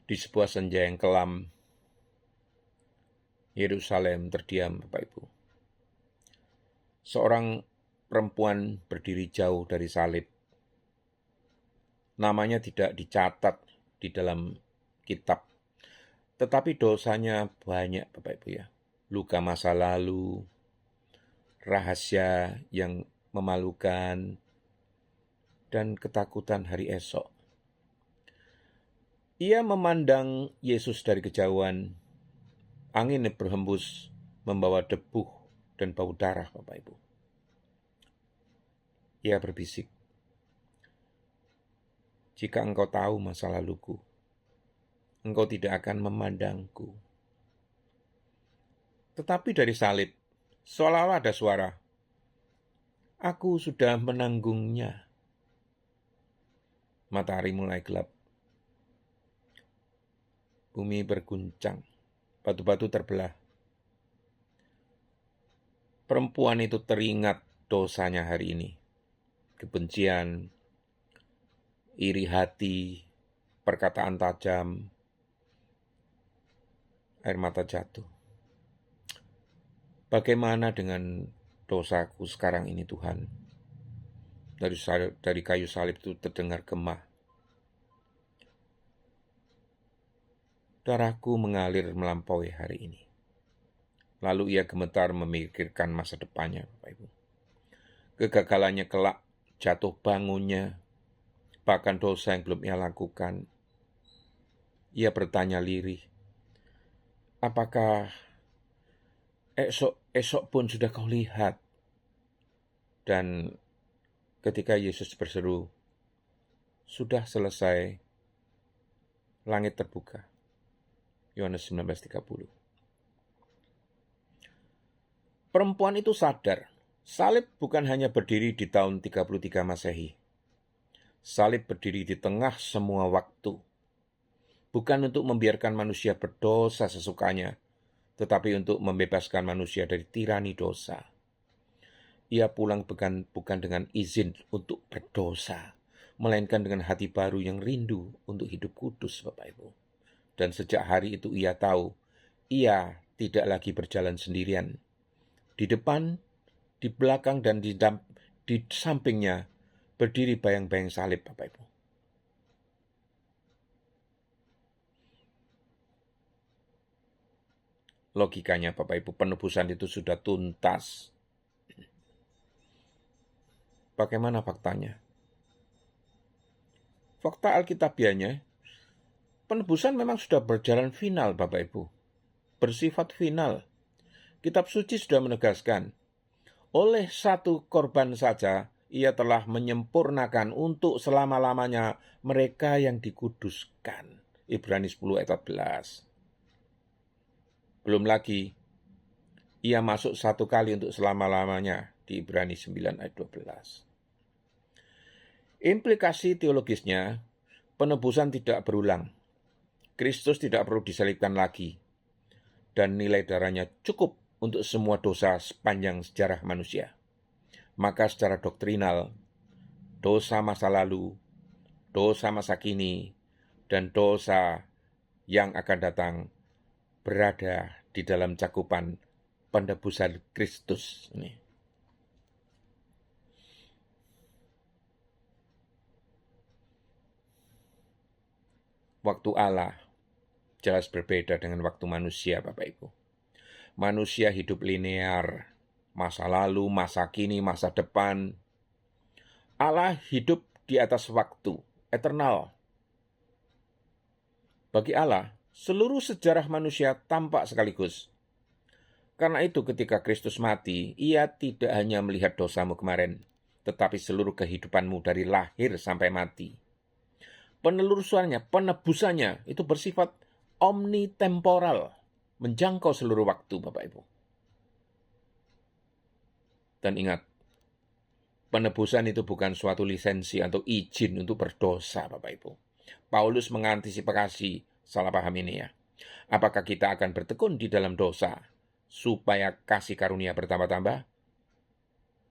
Di sebuah senja yang kelam, Yerusalem terdiam, Bapak Ibu. Seorang perempuan berdiri jauh dari salib. Namanya tidak dicatat di dalam kitab, tetapi dosanya banyak, Bapak Ibu ya. Luka masa lalu, rahasia yang memalukan, dan ketakutan hari esok. Ia memandang Yesus dari kejauhan. Angin berhembus membawa debu dan bau darah, Bapak Ibu. Ia berbisik, "Jika engkau tahu masa laluku, engkau tidak akan memandangku." Tetapi dari salib, seolah-olah ada suara, "Aku sudah menanggungnya." Matahari mulai gelap. Bumi berguncang, batu-batu terbelah. Perempuan itu teringat dosanya hari ini. Kebencian, iri hati, perkataan tajam, air mata jatuh. Bagaimana dengan dosaku sekarang ini, Tuhan? Dari kayu salib itu terdengar gemah. Darahku mengalir melampaui hari ini. Lalu ia gemetar memikirkan masa depannya, Bapak Ibu. Kegagalannya kelak, jatuh bangunnya, bahkan dosa yang belum ia lakukan. Ia bertanya lirih, apakah esok pun sudah kau lihat? Dan ketika Yesus berseru, sudah selesai, langit terbuka. Yohanes 19:30. Perempuan itu sadar, salib bukan hanya berdiri di tahun 33 Masehi. Salib berdiri di tengah semua waktu. Bukan untuk membiarkan manusia berdosa sesukanya, tetapi untuk membebaskan manusia dari tirani dosa. Ia pulang bukan dengan izin untuk berdosa, melainkan dengan hati baru yang rindu untuk hidup kudus, Bapak Ibu. Dan sejak hari itu ia tahu, ia tidak lagi berjalan sendirian. Di depan, di belakang, dan di sampingnya berdiri bayang-bayang salib, Bapak Ibu. Logikanya, Bapak Ibu, penebusan itu sudah tuntas. Bagaimana faktanya? Fakta Alkitabiahnya, penebusan memang sudah berjalan final, Bapak Ibu. Bersifat final. Kitab suci sudah menegaskan, oleh satu korban saja, ia telah menyempurnakan untuk selama-lamanya mereka yang dikuduskan. Ibrani 10 ayat 14. Belum lagi, ia masuk satu kali untuk selama-lamanya di Ibrani 9 ayat 12. Implikasi teologisnya, penebusan tidak berulang. Kristus tidak perlu disalibkan lagi. Dan nilai darahnya cukup untuk semua dosa sepanjang sejarah manusia. Maka secara doktrinal, dosa masa lalu, dosa masa kini, dan dosa yang akan datang berada di dalam cakupan penebusan Kristus ini. Waktu Allah jelas berbeda dengan waktu manusia, Bapak Ibu. Manusia hidup linear, masa lalu, masa kini, masa depan. Allah hidup di atas waktu, eternal. Bagi Allah, seluruh sejarah manusia tampak sekaligus. Karena itu ketika Kristus mati, ia tidak hanya melihat dosamu kemarin, tetapi seluruh kehidupanmu dari lahir sampai mati. Penelusurannya, penebusannya itu bersifat omnitemporal, menjangkau seluruh waktu, Bapak Ibu. Dan ingat, penebusan itu bukan suatu lisensi atau izin untuk berdosa, Bapak Ibu. Paulus mengantisipasi salah paham ini ya. Apakah kita akan bertekun di dalam dosa supaya kasih karunia bertambah-tambah?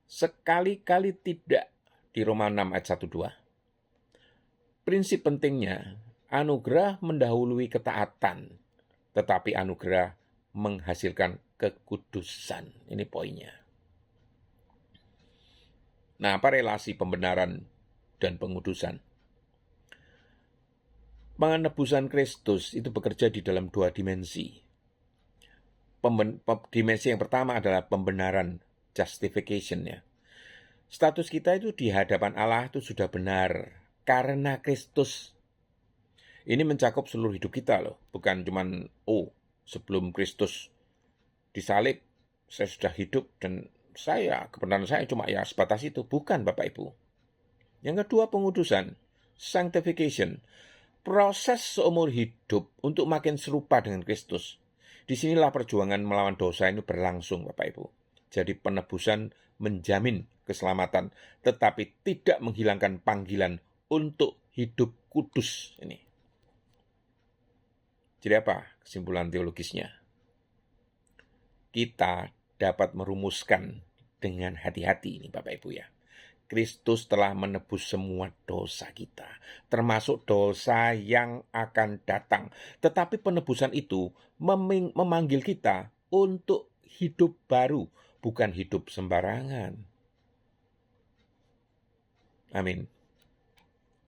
Sekali-kali tidak, di Roma 6 ayat 1-2. Prinsip pentingnya Anugerah mendahului ketaatan, tetapi anugerah menghasilkan kekudusan. Ini poinnya. Nah, apa relasi pembenaran dan pengudusan? Penebusan Kristus itu bekerja di dalam dua dimensi. Dimensi yang pertama adalah pembenaran, justification ya. Status kita itu di hadapan Allah itu sudah benar karena Kristus. Ini mencakup seluruh hidup kita loh, bukan cuman sebelum Kristus disalib saya sudah hidup dan kebenaran saya cuma ya sebatas itu. Bukan, Bapak Ibu. Yang kedua, pengudusan, sanctification, proses seumur hidup untuk makin serupa dengan Kristus. Disinilah perjuangan melawan dosa ini berlangsung, Bapak Ibu. Jadi penebusan menjamin keselamatan, tetapi tidak menghilangkan panggilan untuk hidup kudus ini. Jadi apa kesimpulan teologisnya? Kita dapat merumuskan dengan hati-hati ini Bapak Ibu ya. Kristus telah menebus semua dosa kita, termasuk dosa yang akan datang. Tetapi penebusan itu memanggil kita untuk hidup baru, bukan hidup sembarangan. Amin.